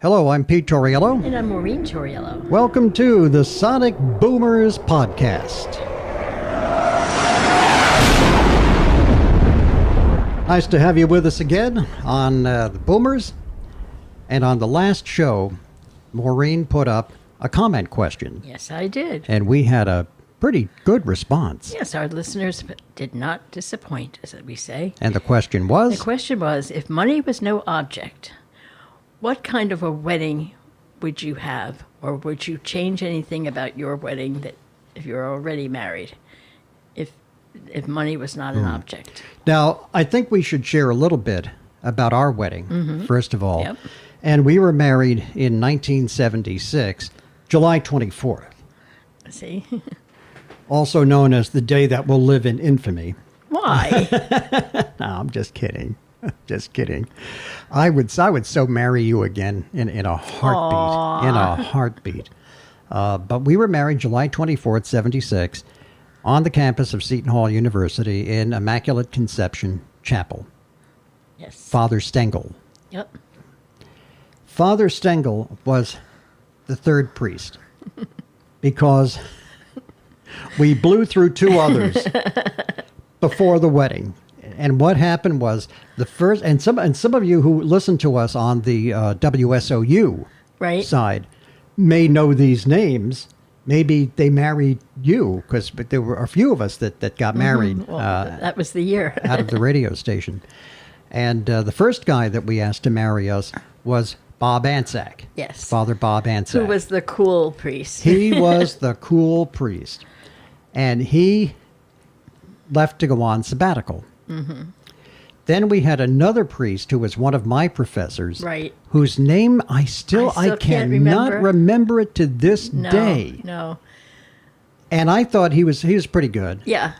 Hello, I'm Pete Torriello. And I'm Maureen Torriello. Welcome to the Sonic Boomers Podcast. Nice to have you with us again on the Boomers. And on the last show, Maureen put up a comment question. Yes, I did. And we had a pretty good response. Yes, our listeners did not disappoint, as we say. And the question was? The question was, if money was no object, what kind of a wedding would you have? Or would you change anything about your wedding that if you're already married? If money was not an object. Now, I think we should share a little bit about our wedding, first of all. Yep. And we were married in 1976, July 24th. See? Also known as the day that will live in infamy. Why? No, I'm just kidding. Just kidding. I would so marry you again in a heartbeat. Aww. In a heartbeat. But we were married July 24th, 76, on the campus of Seton Hall University in Immaculate Conception Chapel. Yes. Father Stengel. Yep. Father Stengel was the third priest because we blew through two others before the wedding. And what happened was the first, and some of you who listen to us on the WSOU Right. side may know these names. Maybe they married you, because there were a few of us that got married Well, that was the year. out of the radio station. And the first guy that we asked to marry us was Bob Ansack. Yes. Father Bob Ansack. Who was the cool priest. He was the cool priest. And he left to go on sabbatical. Mm-hmm. Then we had another priest who was one of my professors. Right. Whose name I still can't cannot remember it to this day. No. And I thought he was pretty good. Yeah.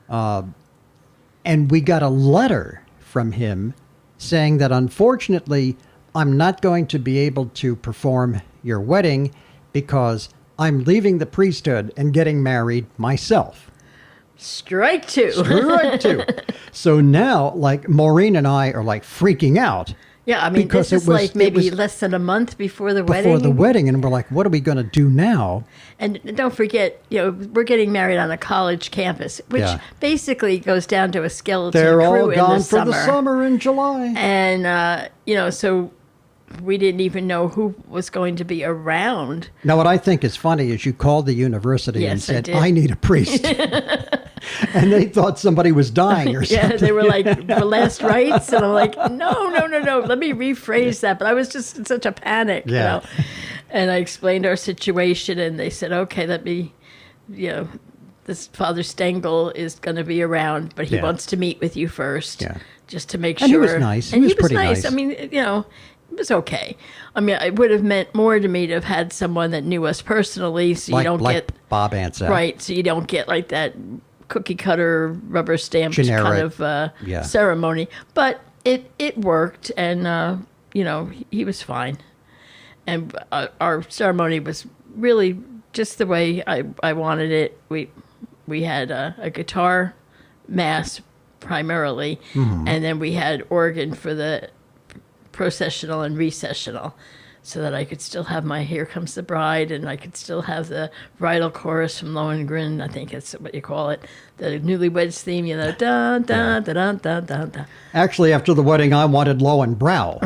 And we got a letter from him saying that unfortunately I'm not going to be able to perform your wedding because I'm leaving the priesthood and getting married myself. Strike two. Strike two. So now, like, Maureen and I are like freaking out. Yeah, I mean, because this is like maybe less than a month before the wedding. Before the wedding, and we're like, what are we going to do now? And don't forget, we're getting married on a college campus, which basically goes down to a skeleton They're crew all gone in the for summer. the summer in July. And, so we didn't even know who was going to be around. Now, what I think is funny is you called the university and said, I need a priest. And they thought somebody was dying or something. Yeah, they were like, for last rites? And I'm like, no. Let me rephrase that. But I was just in such a panic, And I explained our situation, and they said, okay, let me, this Father Stengel is going to be around, but he wants to meet with you first, just to make sure. And he was nice. And he was pretty nice. I mean, it was okay. I mean, it would have meant more to me to have had someone that knew us personally, so you don't get Bob Ansack. Right, so you don't get like that cookie cutter rubber stamp Generic. kind of ceremony. But it worked, and he was fine. And our ceremony was really just the way I wanted it. We had a guitar mass primarily, and then we had organ for the processional and recessional, so that I could still have my Here Comes the Bride, and I could still have the bridal chorus from Lohengrin, I think that's what you call it, the newlyweds theme, da da da da da da da. Actually, after the wedding, I wanted Lohengrin.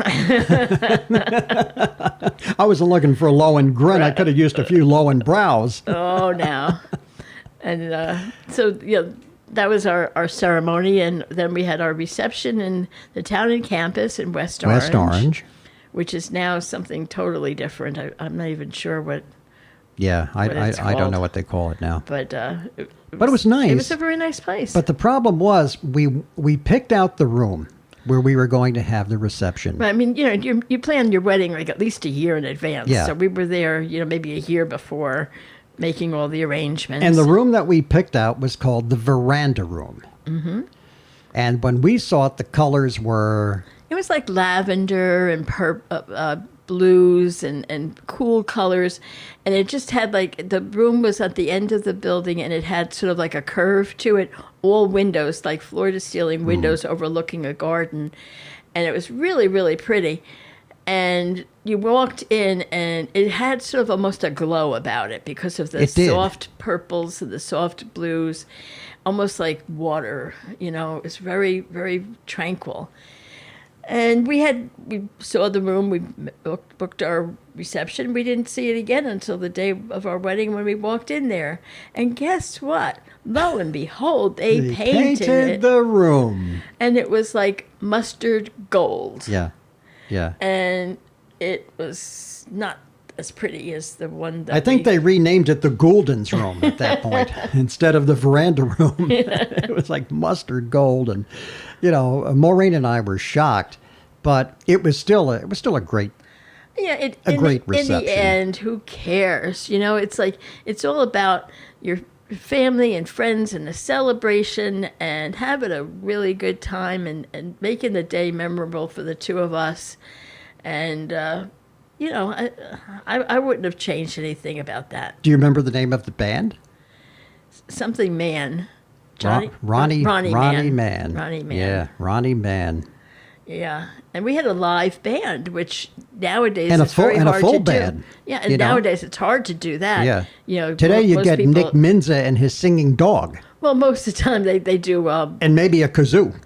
I wasn't looking for a Lohengrin. I could have used a few Lohengrin. Oh, now. And so, that was our ceremony, and then we had our reception in the town and campus in West Orange. Which is now something totally different. I'm not even sure what. Yeah, I don't know what they call it now. But it was nice. It was a very nice place. But the problem was we picked out the room where we were going to have the reception. I mean, you plan your wedding like at least a year in advance. Yeah. So we were there, maybe a year before, making all the arrangements. And the room that we picked out was called the veranda room. Mm-hmm. And when we saw it, the colors were. It was like lavender and blues and cool colors. And it just had the room was at the end of the building, and it had sort of like a curve to it, all windows, like floor to ceiling windows overlooking a garden. And it was really, really pretty. And you walked in, and it had sort of almost a glow about it because of the It did. soft purples and the soft blues, almost like water. You know, it was very, very tranquil. And we saw the room, we booked our reception. We didn't see it again until the day of our wedding when we walked in there. And guess what? Lo and behold, they painted it. the room. And it was like mustard gold. Yeah. Yeah. And it was not as pretty as the one that I think they renamed it the Gouldens room at that point instead of the veranda room. It was like mustard gold, and Maureen and I were shocked, but it was still a great great reception. In the end, who cares? It's like it's all about your family and friends and the celebration and having a really good time and making the day memorable for the two of us. And I wouldn't have changed anything about that. Do you remember the name of the band? Something Man. Ronnie Man. Man. Ronnie Man. Yeah, Ronnie Man. Yeah, and we had a live band, which nowadays And a is very hard full to band, do. Yeah, and nowadays it's hard to do that. Yeah. Today you most get people, Nick Minza and his singing dog. Well, most of the time they do. And maybe a kazoo.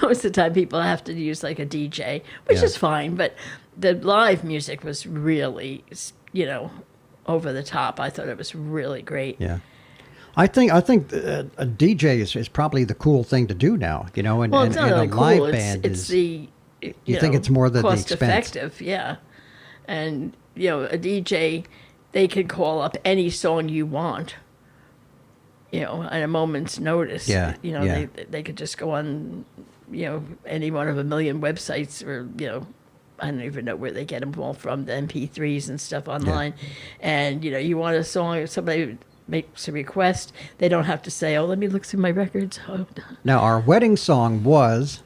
Most of the time people have to use like a DJ, which is fine. But the live music was really, over the top. I thought it was really great. Yeah. I think a DJ is probably the cool thing to do now, and, Well, it's not and really a live cool. band It's is. the You think it's more the cost expense? effective, yeah. And a DJ, they can call up any song you want, at a moment's notice. Yeah, They could just go on, any one of a million websites, or I don't even know where they get them all from, the MP3s and stuff online. And you want a song, if somebody makes a request, they don't have to say, "Oh, let me look through my records." Oh. Now, our wedding song was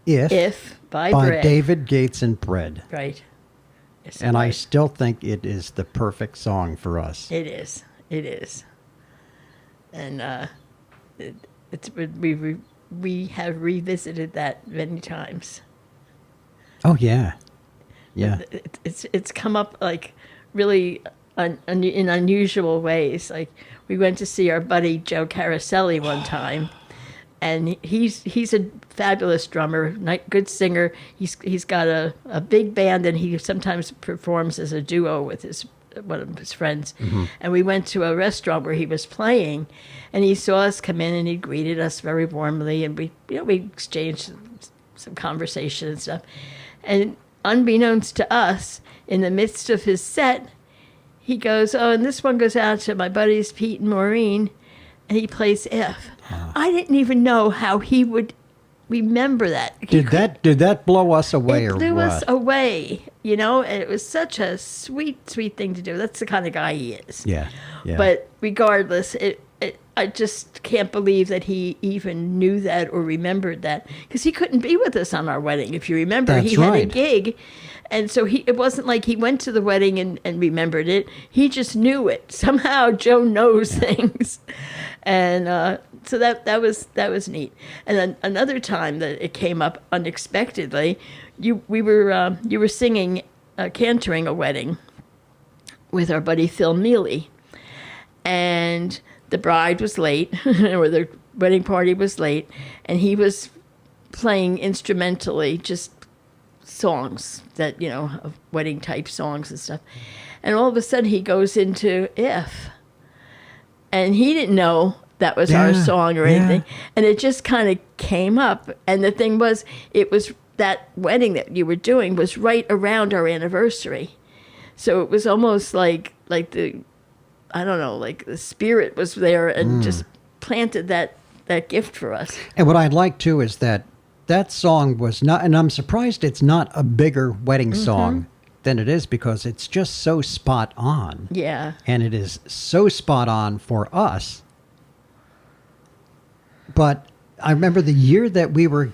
"If" by by David Gates and Bread. Right. Yes, And I was. still think it is the perfect song for us. It is. It is. And we have revisited that many times. Oh, yeah. Yeah. It's come up like really in unusual ways. Like we went to see our buddy Joe Caroselli one time, and he's a fabulous drummer, good singer. He's got a big band, and he sometimes performs as a duo with one of his friends. Mm-hmm. And we went to a restaurant where he was playing, and he saw us come in, and he greeted us very warmly, and we exchanged some conversation and stuff. And unbeknownst to us, in the midst of his set, he goes, "Oh, and this one goes out to my buddies Pete and Maureen," and he plays "If." I didn't even know how he would remember that. Did that blow us away or what? It blew us what? away, and it was such a sweet, sweet thing to do. That's the kind of guy he is. Yeah. Yeah. But regardless, I just can't believe that he even knew that or remembered that, because he couldn't be with us on our wedding. If you remember, That's he had a right. gig, and so it wasn't like he went to the wedding and remembered it. He just knew it. Somehow Joe knows things, and so that was neat. And then another time that it came up unexpectedly, you were singing, cantoring a wedding with our buddy Phil Neely, and the bride was late, or the wedding party was late, and he was playing instrumentally just songs that, of wedding type songs and stuff. And all of a sudden he goes into "If." And he didn't know that was our song or anything. And it just kind of came up. And the thing was, it was that wedding that you were doing was right around our anniversary. So it was almost like the spirit was there and just planted that gift for us. And what I'd like too is that song was not, and I'm surprised it's not a bigger wedding song than it is, because it's just so spot on. Yeah. And it is so spot on for us. But I remember the year that we were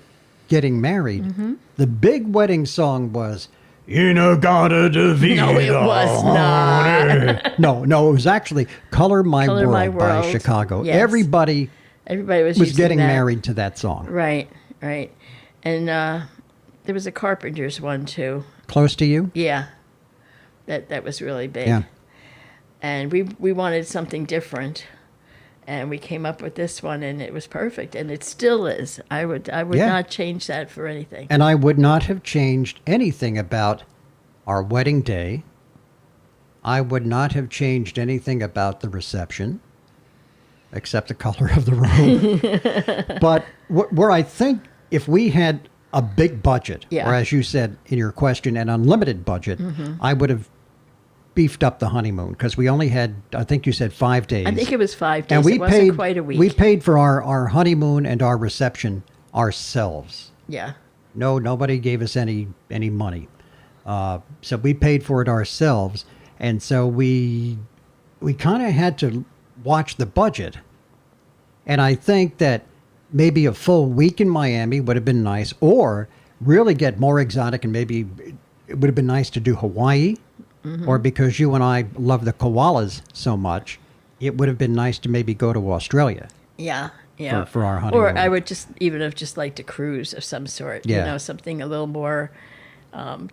getting married, the big wedding song was "Inagata Devita." No, it was not. No, it was actually "Color My Color World" My by World. Chicago. Yes. Everybody was was using getting that. married to that song. Right. And there was a carpenter's one too. Close to you? Yeah, that was really big. Yeah. And we wanted something different, and we came up with this one, and it was perfect, and it still is. I would Yeah. not change that for anything. And I would not have changed anything about our wedding day. I would not have changed anything about the reception, except the color of the room. But where I think if we had a big budget, Yeah. or as you said in your question, an unlimited budget, I would have beefed up the honeymoon because we only had, I think you said 5 days. I think it was 5 days. and we it wasn't paid quite a week. We paid for our honeymoon and our reception ourselves. Yeah. No, nobody gave us any money. So we paid for it ourselves, and so we kind of had to watch the budget. And I think that maybe a full week in Miami would have been nice, or really get more exotic, and maybe it would have been nice to do Hawaii, or because you and I love the koalas so much, it would have been nice to maybe go to Australia. Yeah. Yeah. For our honeymoon. Or I would just even have just liked a cruise of some sort. Yeah. You know, something a little more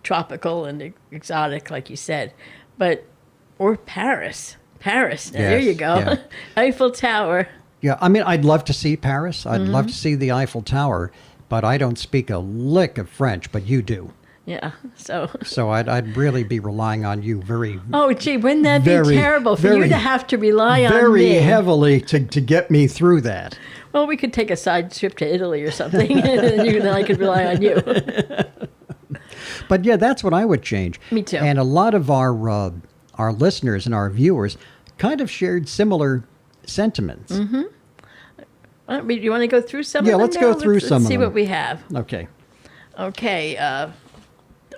tropical and exotic, like you said. Or Paris. Paris. Now, there Yes, you go. yeah. Eiffel Tower. Yeah, I mean, I'd love to see Paris. I'd love to see the Eiffel Tower, but I don't speak a lick of French, but you do. Yeah. So. So I'd really be relying on you very, Oh, gee, wouldn't that Very, be terrible for you very, to have to rely on very me? heavily to get me through that. Well, we could take a side trip to Italy or something, and then I could rely on you. But yeah, that's what I would change. Me too. And a lot of our listeners and our viewers kind of shared similar sentiments. You want to go through some Yeah, of them let's go now? through some Let's of see them. what we have. Okay. Okay,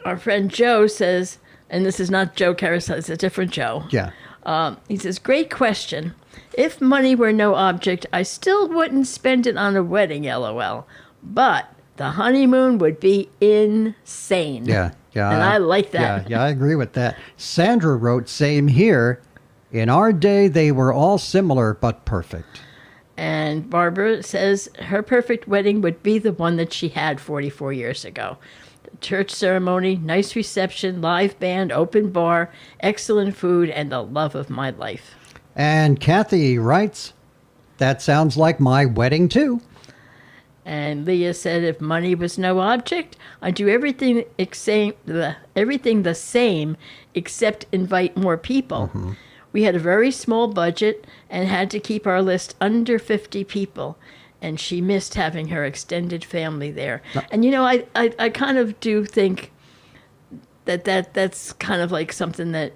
our friend Joe says, and this is not Joe Carousel, it's a different Joe. Yeah. He says, great question. If money were no object, I still wouldn't spend it on a wedding, LOL. But the honeymoon would be insane. Yeah. Yeah. And I like that. Yeah, I agree with that. Sandra wrote, same here. In our day, they were all similar but perfect. And Barbara says her perfect wedding would be the one that she had 44 years ago. The church ceremony, nice reception, live band, open bar, excellent food, and the love of my life. And Kathy writes, that sounds like my wedding too. And Leah said, if money was no object, I'd do everything the same except invite more people. We had a very small budget and had to keep our list under 50 people. And she missed having her extended family there. And, you know, I kind of do think that's kind of like something that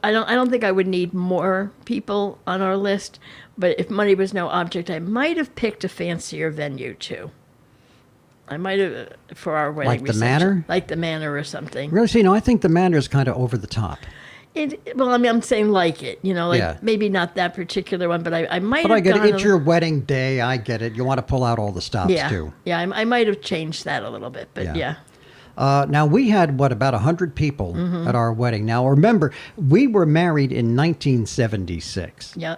I don't think I would need more people on our list. But if money was no object, I might have picked a fancier venue, too. I might have, for our wedding Like the reception. Manor? Like the Manor or something. Really, see, no, I think the Manor is kind of over the top. Well, I mean, I'm saying like it, you know, like Yeah. maybe not that particular one, but I might But have I get it. gone It's your wedding day. I get it. You want to pull out all the stops, yeah, too. yeah, I might have changed that a little bit, but Yeah. yeah. Now, we had, about 100 people at our wedding. Now, remember, we were married in 1976. Yeah.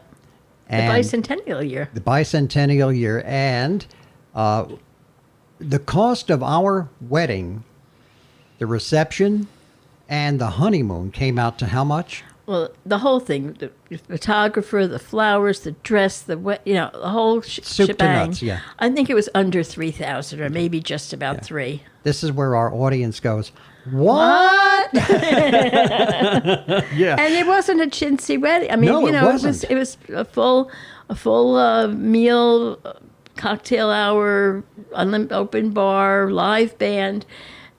The And bicentennial year. the bicentennial year. And the cost of our wedding, the reception, and the honeymoon came out to how much? Well, the whole thing, the photographer, the flowers, the dress, the whole Soup to shebang. nuts, yeah. I think it was under 3,000 or maybe just about 3. This is where our audience goes, what? Yeah. And it wasn't a chintzy wedding. I mean, No, you it know, wasn't. it was a full meal, cocktail hour, open bar, live band,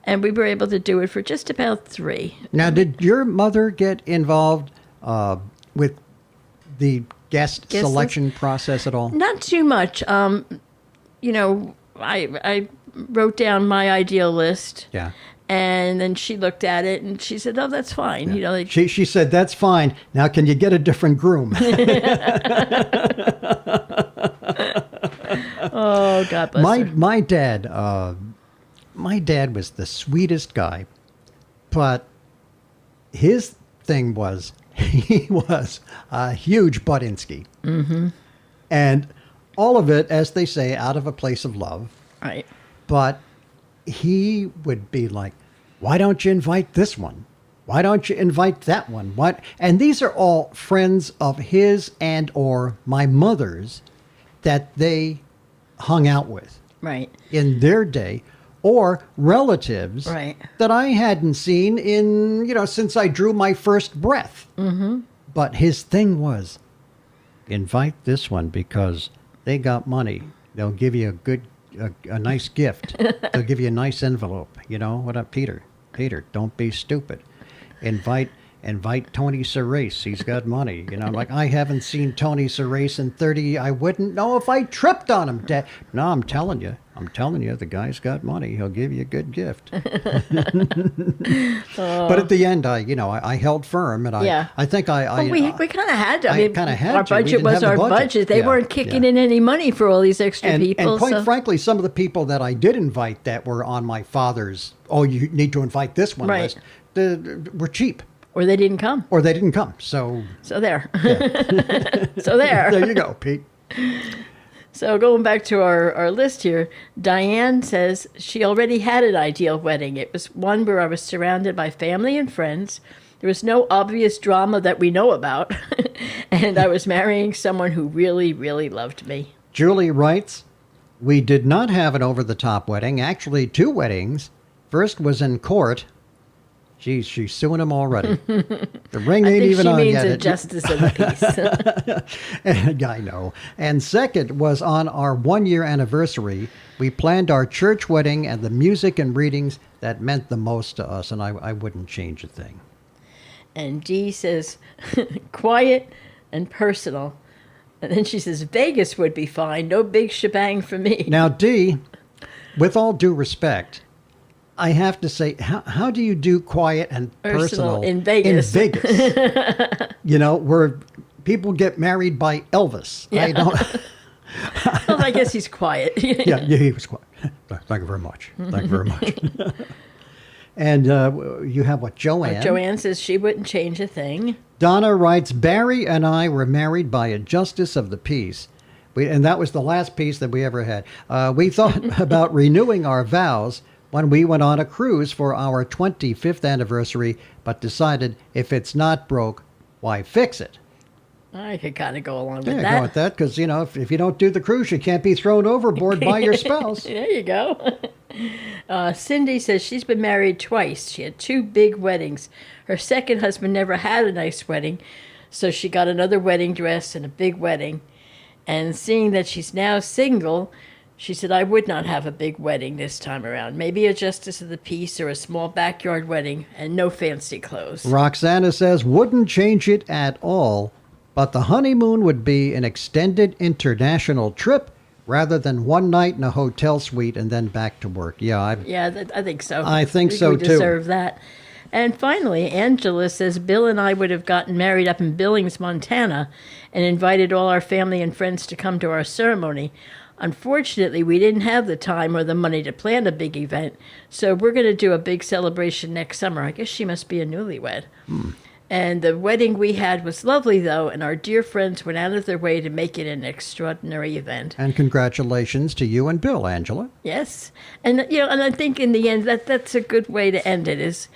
and we were able to do it for just about 3. Now, did your mother get involved with the guest Guest selection process at all? Not too much. You know, I wrote down my ideal list. Yeah. And then she looked at it and she said, "Oh, that's fine." You know, like, She said, that's fine. Now, can you get a different groom? oh, God bless her. My dad was the sweetest guy, but his thing was he was a huge Budinsky. Mm-hmm. And all of it, as they say, out of a place of love. Right. But he would be like, why don't you invite this one? Why don't you invite that one? What? And these are all friends of his and or my mother's that they hung out with Right. in their day, or relatives Right. that I hadn't seen in, since I drew my first breath. Mm-hmm. But his thing was, invite this one because they got money. They'll give you a nice gift. They'll give you a nice envelope. You know what up, Peter? Peter, don't be stupid. Invite Tony Cerise. He's got money. I'm like, I haven't seen Tony Cerise in 30. I wouldn't know if I tripped on him. No, I'm telling you, the guy's got money. He'll give you a good gift. But at the end, I held firm, and I think we kind of had to. I mean, kind of had our to. We budget didn't was have the our budget. budget. They Yeah, weren't kicking yeah. in any money for all these extra people. And quite so. frankly, some of the people that I did invite that were on my father's, you need to invite this one Right. list, were cheap. Or they didn't come. Or they didn't come. So there. So there. There you go, Pete. So going back to our list here, Diane says she already had an ideal wedding. It was one where I was surrounded by family and friends. There was no obvious drama that we know about. And I was marrying someone who really, really loved me. Julie writes, we did not have an over-the-top wedding. Actually, 2 weddings. First was in court. Geez, she's suing him already. The ring ain't even on yet. I think she means a justice of the peace. I know. And second was on our 1-year anniversary. We planned our church wedding and the music and readings that meant the most to us, and I wouldn't change a thing. And Dee says, quiet and personal. And then she says, Vegas would be fine. No big shebang for me. Now, Dee, with all due respect, I have to say, how do you do quiet and personal in Vegas? In Vegas, where people get married by Elvis. Yeah. I don't. Well, I guess he's quiet. yeah, he was quiet. Thank you very much. Thank you very much. And you have what, Joanne? Joanne says she wouldn't change a thing. Donna writes, Barry and I were married by a justice of the peace. And that was the last peace that we ever had. We thought about renewing our vows when we went on a cruise for our 25th anniversary, but decided if it's not broke, why fix it? I could kind of go along with Yeah, that. go with that, because, if you don't do the cruise, you can't be thrown overboard by your spouse. There you go. Cindy says she's been married twice. She had 2 big weddings. Her second husband never had a nice wedding, so she got another wedding dress and a big wedding. And seeing that she's now single, she said, I would not have a big wedding this time around. Maybe a justice of the peace or a small backyard wedding and no fancy clothes. Roxana says, wouldn't change it at all, but the honeymoon would be an extended international trip rather than one night in a hotel suite and then back to work. Yeah, I think so. I think so, we too. deserve that. And finally, Angela says Bill and I would have gotten married up in Billings, Montana, and invited all our family and friends to come to our ceremony. Unfortunately, we didn't have the time or the money to plan a big event, so we're going to do a big celebration next summer. I guess she must be a newlywed. And the wedding we had was lovely, though, and our dear friends went out of their way to make it an extraordinary event. And congratulations to you and Bill, Angela. Yes. And, and I think in the end that's a good way to end it,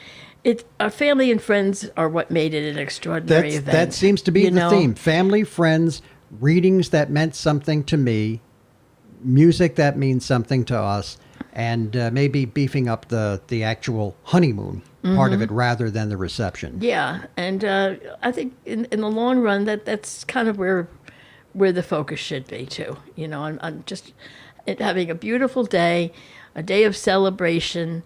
our family and friends are what made it an extraordinary event. That seems to be the theme. Family, friends, readings that meant something to me, music that means something to us, and maybe beefing up the actual honeymoon part of it rather than the reception. Yeah, and I think in the long run that's kind of where the focus should be too. On just having a beautiful day, a day of celebration,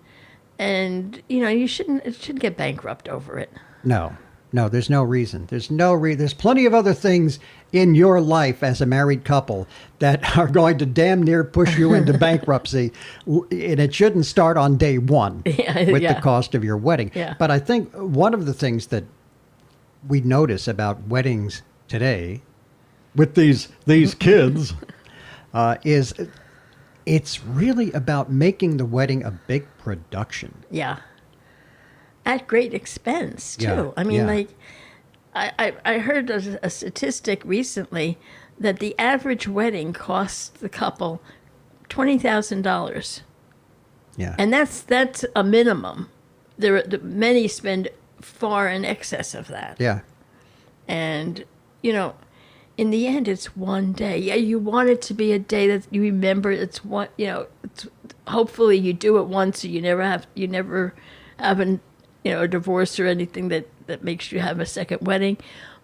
and you shouldn't get bankrupt over it. No, there's no reason. There's plenty of other things in your life as a married couple that are going to damn near push you into bankruptcy, and it shouldn't start on day one with the cost of your wedding. Yeah. But I think one of the things that we notice about weddings today with these kids is it's really about making the wedding a big production. Yeah. At great expense, too. Yeah, I mean, yeah. I heard a statistic recently that the average wedding costs the couple $20,000. Yeah. And that's a minimum. Many spend far in excess of that. Yeah. And, in the end, it's one day. Yeah, you want it to be a day that you remember. It's one, hopefully you do it once, so you never have a divorce or anything that makes you have a second wedding.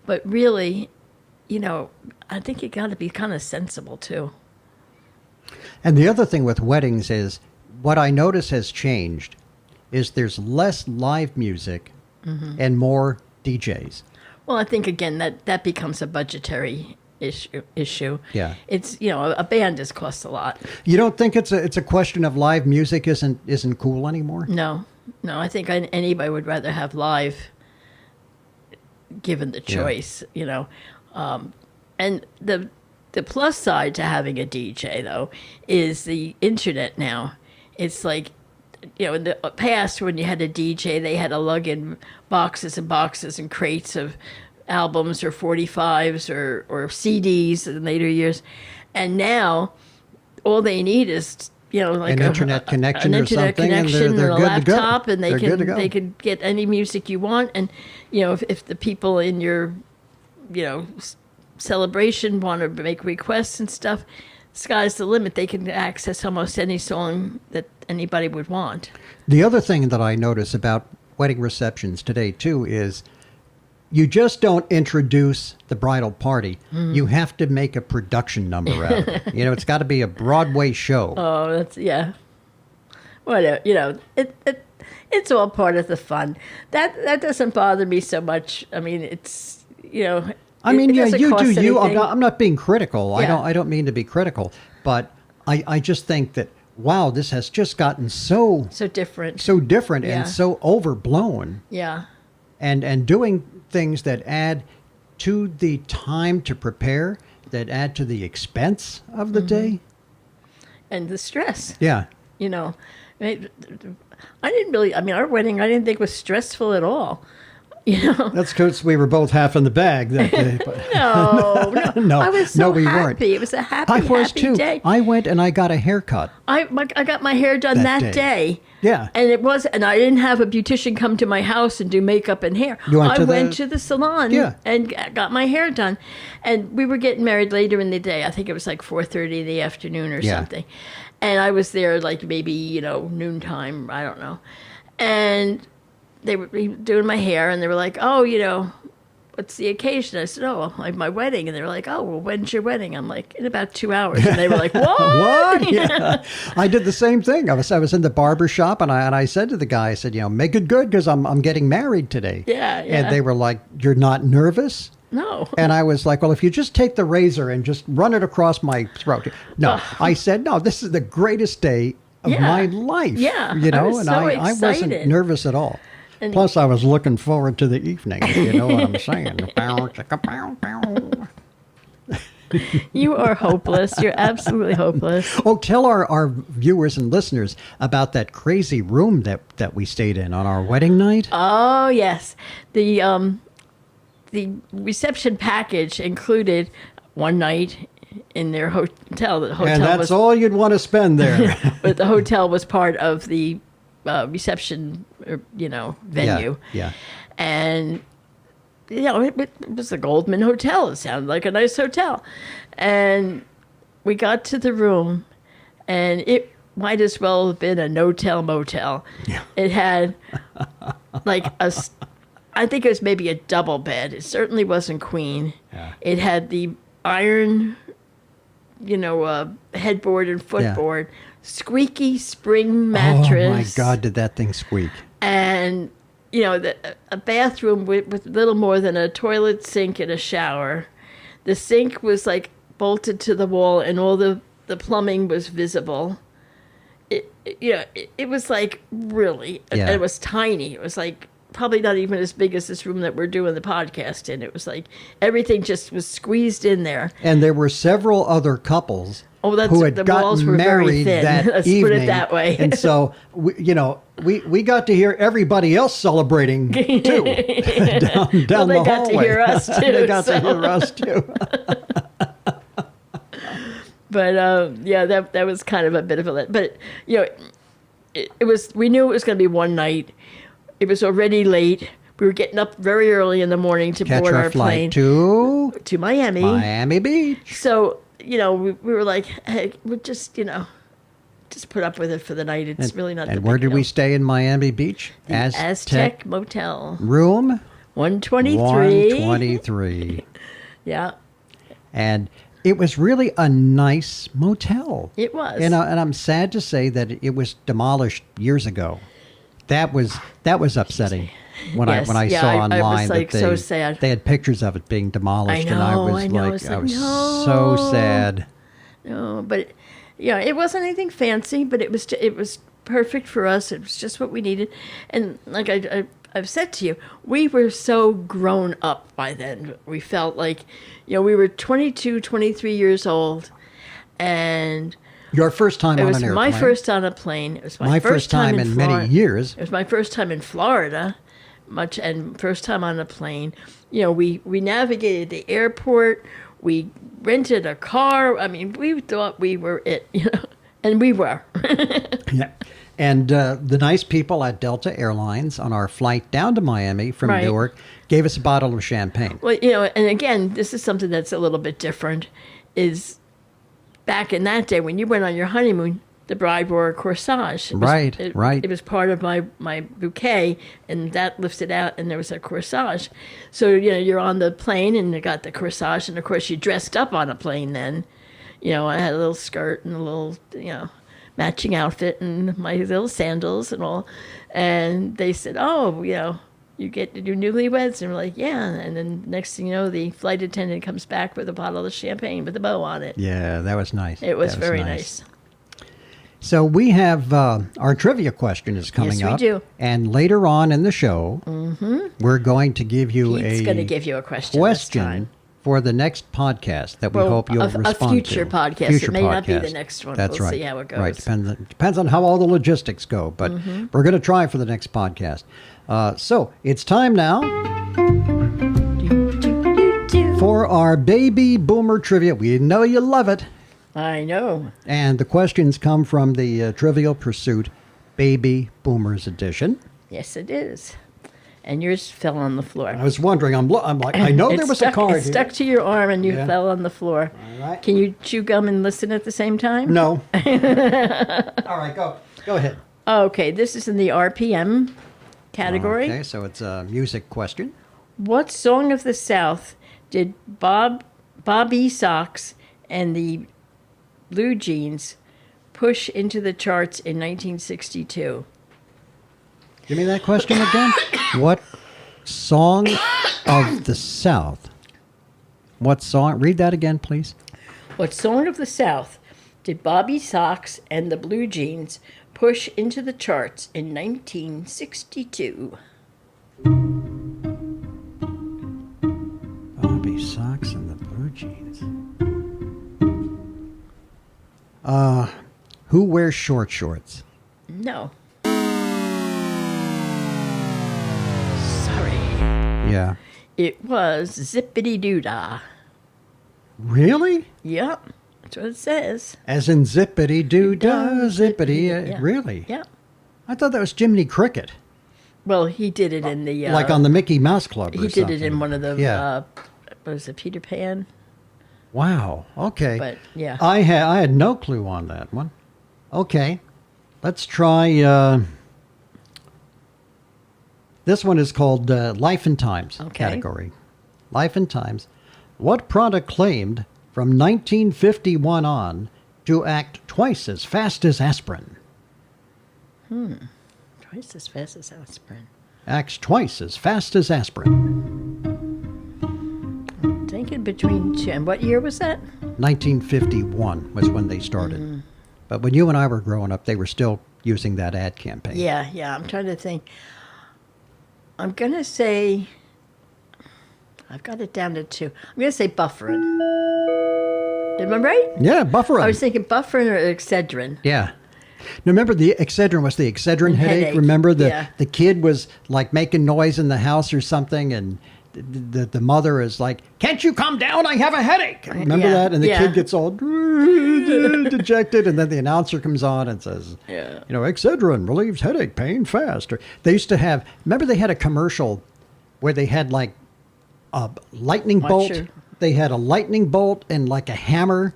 But really, I think you got to be kind of sensible too. And the other thing with weddings is what I notice has changed is there's less live music and more DJs. Well, I think again that becomes a budgetary issue. Yeah. It's a band just costs a lot. You don't think it's a question of live music isn't cool anymore? No, I think anybody would rather have live, given the choice. And the plus side to having a DJ though is the internet now. It's like, in the past when you had a DJ, they had to lug in boxes and boxes and crates of albums or 45s or CDs in later years. And now all they need is, like an internet connection or something, connection and they're a good to go. laptop, and They're good to go. they can get any music you want. And, if the people in your, celebration want to make requests and stuff, sky's the limit. They can access almost any song that anybody would want. The other thing that I notice about wedding receptions today, too, is you just don't introduce the bridal party. You have to make a production number out of it. It's got to be a Broadway show. Oh, yeah. Whatever, it's all part of the fun. That doesn't bother me so much. I mean, it's, I mean, it doesn't you cost do you. anything. I'm not being critical. Yeah. I don't mean to be critical, but I just think that, wow, this has just gotten so different. different Yeah. and so overblown. Yeah. And doing things that add to the time to prepare, that add to the expense of the day. And the stress. Yeah. I didn't really, our wedding, I didn't think was stressful at all. That's because we were both half in the bag that day. But No. No, I was so we happy. weren't. It was a happy, I was happy too. day. I went and I got a haircut. I got my hair done That that day. day. Yeah. And I didn't have a beautician come to my house and do makeup and hair. You went I to went the- to the salon Yeah. and got my hair done. And we were getting married later in the day. I think it was like 4:30 in the afternoon or Yeah. something. And I was there like maybe, noontime, I don't know. And they were doing my hair and they were like, oh, what's the occasion? I said, oh, like my wedding. And they were like, oh, well, when's your wedding? I'm like, in about 2 hours. And they were like, what? What? Yeah. I did the same thing. I was in the barber shop and I said to the guy, I said, make it good because I'm getting married today. Yeah. And they were like, you're not nervous? No. And I was like, well, if you just take the razor and just run it across my throat. No, I said, no, this is the greatest day of Yeah. my life. Yeah, You know, I was and so I wasn't excited. nervous at all. And- Plus, I was looking forward to the evening, if you know what I'm saying. Bow, chicka, bow, bow. You are hopeless. You're absolutely hopeless. Oh, tell our viewers and listeners about that crazy room that we stayed in on our wedding night. Oh, yes. The reception package included one night in their hotel. The hotel And that's was, all you'd want to spend there. but the hotel was part of the reception, venue. Yeah. And, it was the Goldman Hotel. It sounded like a nice hotel. And we got to the room, and it might as well have been a no-tell motel. Yeah. It had, like, I think it was maybe a double bed. It certainly wasn't queen. Yeah. It had the iron, headboard and footboard, squeaky spring mattress. Oh, my God, did that thing squeak. And, a bathroom with little more than a toilet, sink, and a shower. The sink was, like, bolted to the wall, and all the plumbing was visible. It was, like, really, Yeah. it was tiny. It was, like, probably not even as big as this room that we're doing the podcast in. It was, like, everything just was squeezed in there. And there were several other couples Oh, who had the walls gotten were very married thin. that Let's evening. put it that way. And so, we got to hear everybody else celebrating, too, down Well, the they got hallway. to hear us, too. They got to hear us, too. But that was kind of a bit of a but it was. We knew it was going to be one night. It was already late. We were getting up very early in the morning to Catch board our our flight plane to Miami. Miami Beach. So, we were like, hey, we'll just put up with it for the night. It's really not. And where did we stay in Miami Beach? The Aztec Motel. Room 123. 123. Yeah. And it was really a nice motel. It was. And I'm sad to say that it was demolished years ago. That was upsetting when Yes, I saw I online was, like, that so sad. they had pictures of it being demolished, and I was so sad. No, but it wasn't anything fancy, but it was perfect for us. It was just what we needed. And like I've said to you, we were so grown up by then. We felt like, we were 22, 23 years old, and Your first time it on was an airplane. my first on a plane. It was My first time in many years. It was my first time in Florida, and first time on a plane. We navigated the airport. We rented a car. I mean, we thought we were it, and we were. Yeah. And the nice people at Delta Airlines on our flight down to Miami from Right. Newark gave us a bottle of champagne. Well, and again, this is something that's a little bit different. Is back in that day when you went on your honeymoon, the bride wore a corsage. Right. It was part of my bouquet, and that lifted out, and there was a corsage. So you're on the plane, and you got the corsage, and of course you dressed up on a plane. Then, I had a little skirt and a little matching outfit and my little sandals and all. And they said, "Oh, you get your newlyweds," and we're like, "Yeah." And then next thing you know, the flight attendant comes back with a bottle of champagne with a bow on it. Yeah, that was nice. It was That very nice. So we have our trivia question is coming Yes, we up. do. And later on in the show, we're going to give you Pete's going to give you a question this time. for the next podcast that we hope you'll respond to. A future podcast. It may not be the next one. That's we'll right. see how it goes. Right. Depends on how all the logistics go, but we're going to try for the next podcast. So it's time now for our baby boomer trivia. We know you love it. I know. And the questions come from the Trivial Pursuit Baby Boomers edition. Yes, it is. And yours fell on the floor. I was wondering, I'm like, I know there was a card It here. stuck to your arm and you Yeah. fell on the floor. All right. Can you chew gum and listen at the same time? No. All right, go ahead. Okay, this is in the RPM category. Okay, so it's a music question. What song of the South did Bobby Sox and the Blue Jeans push into the charts in 1962? Give me that question again. What song of the South? What song? Read that again, please. What song of the South did Bobby Sox and the Blue Jeans push into the charts in 1962? Bobby Sox and the Blue Jeans. Who wears short shorts? No. Sorry. Yeah. It was Zippity Doo Dah. Really? Yep. That's what it says. As in zippity doo dah, zippity. Yeah. Really? Yeah. I thought that was Jiminy Cricket, Well, he did it in the... like on the Mickey Mouse Club. Or He did it in one of the... Yeah. what is it, Peter Pan? Wow. Okay. But, yeah. I had no clue on that one. Okay. Let's try. This one is called Life and Times category. Life and Times. What product claimed from 1951 on to act twice as fast as aspirin? Twice as fast as aspirin. Acts twice as fast as aspirin. I'm thinking between two. And what year was that? 1951 was when they started. But when you and I were growing up, they were still using that ad campaign. Yeah. I'm trying to think. I'm going to say... I've got it down to two. I'm going to say Bufferin. Am I right? Yeah, Bufferin. I was thinking Bufferin or Excedrin. Yeah. Now, remember the Excedrin was the Excedrin headache? Headache, Remember yeah. the kid was like making noise in the house or something, and the mother is like, "Can't you calm down? I have a headache." Remember that? And the kid gets all dejected, and then the announcer comes on and says, Excedrin relieves headache pain fast. Or they used to have, remember they had a commercial where they had like a lightning bolt. Sure. They had a lightning bolt and like a hammer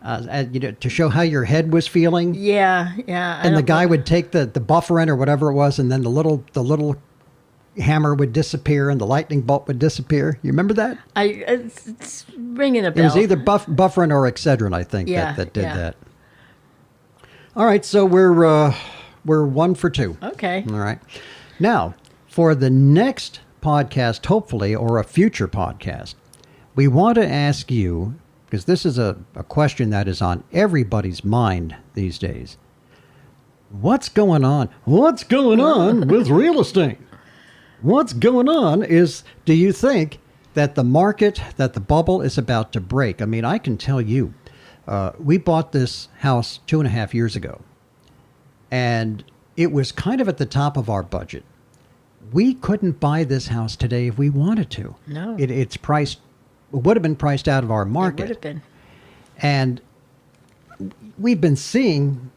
to show how your head was feeling. Yeah. And the guy would take the bufferin or whatever it was, and then the little hammer would disappear and the lightning bolt would disappear. You remember that? It's ringing a bell. It was either bufferin or Excedrin, I think, that did that. All right, so we're 1 for 2. Okay. All right. Now, for the next podcast, hopefully, or a future podcast, we want to ask you, because this is a question that is on everybody's mind these days. What's going on? What's going on with real estate? What's going on is, do you think that the market, that the bubble is about to break? I mean, I can tell you, we bought this house 2.5 years ago, and it was kind of at the top of our budget. We couldn't buy this house today if we wanted to. No. It's priced, it would have been priced out of our market. It would have been. And we've been seeing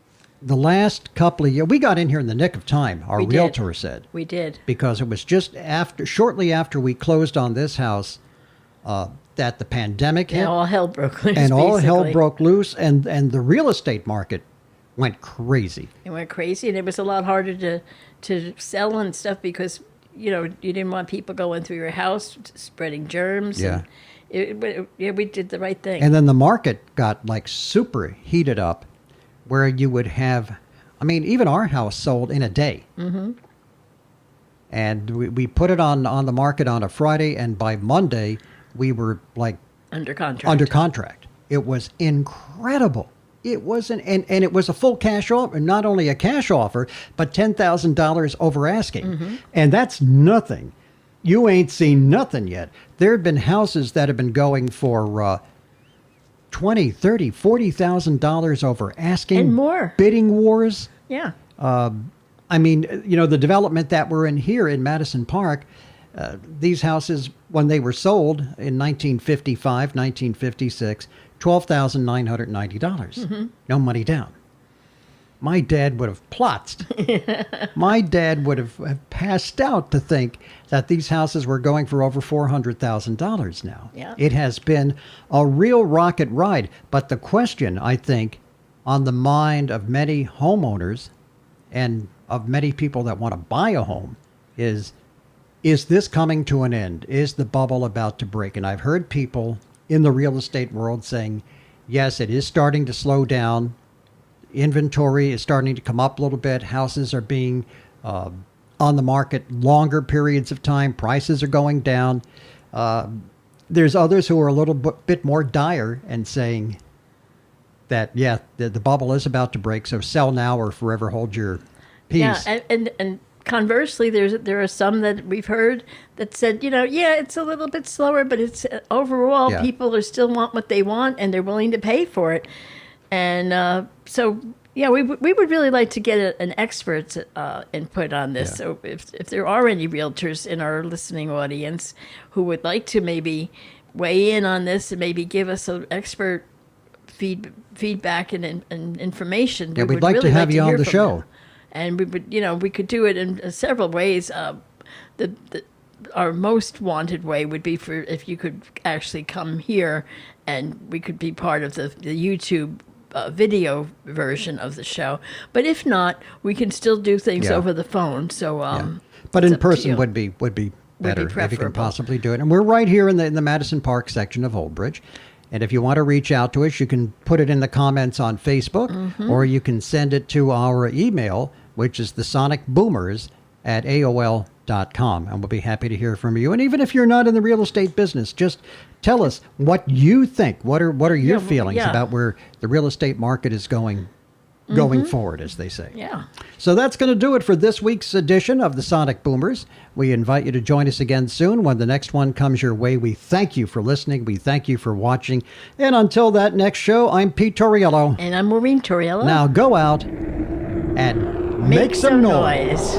the last couple of years, we got in here in the nick of time, our realtor said. We did. Because it was just shortly after we closed on this house, that the pandemic hit. And all hell broke loose. And all hell broke loose, and the real estate market went crazy. It went crazy, and it was a lot harder to sell and stuff because, you didn't want people going through your house, spreading germs. Yeah. And we did the right thing. And then the market got like super heated up where you would have, I mean, even our house sold in a day. Mm-hmm. And we put it on the market on a Friday, and by Monday, we were like under contract. It was incredible. It was and it was a full cash offer, not only a cash offer, but $10,000 over asking. Mm-hmm. And that's nothing. You ain't seen nothing yet. There have been houses that have been going for $20,000, $30,000, $40,000 over asking. And more. Bidding wars. Yeah. I mean, the development that we're in here in Madison Park, these houses, when they were sold in 1955, 1956, $12,990. Mm-hmm. No money down. My dad would have plotzed. My dad would have passed out to think that these houses were going for over $400,000 now. Yeah. It has been a real rocket ride. But the question, I think, on the mind of many homeowners and of many people that want to buy a home is this coming to an end? Is the bubble about to break? And I've heard people in the real estate world saying, yes, it is starting to slow down. Inventory is starting to come up a little bit. Houses are being on the market longer periods of time. Prices are going down. There's others who are a little bit more dire and saying that, the bubble is about to break, so sell now or forever hold your peace. Yeah, and conversely, there are some that we've heard that said, it's a little bit slower, but it's overall people are still want what they want and they're willing to pay for it. And we would really like to get an expert's input on this. Yeah. So if there are any realtors in our listening audience who would like to maybe weigh in on this and maybe give us an expert feedback and information, we'd like to have you on the show. Them. And we would, we could do it in several ways. Our most wanted way would be for if you could actually come here and we could be part of the YouTube video version of the show. But if not, we can still do things over the phone. So, but in person would be better if you can possibly do it. And we're right here in the Madison Park section of Old Bridge. And if you want to reach out to us, you can put it in the comments on Facebook, or you can send it to our email, which is thesonicboomers@aol.com. And we'll be happy to hear from you. And even if you're not in the real estate business, just tell us what you think. What are your feelings about where the real estate market is going forward, as they say. Yeah. So that's going to do it for this week's edition of the Sonic Boomers. We invite you to join us again soon when the next one comes your way. We thank you for listening. We thank you for watching. And until that next show, I'm Pete Torriello. And I'm Maureen Torriello. Now go out and make some noise.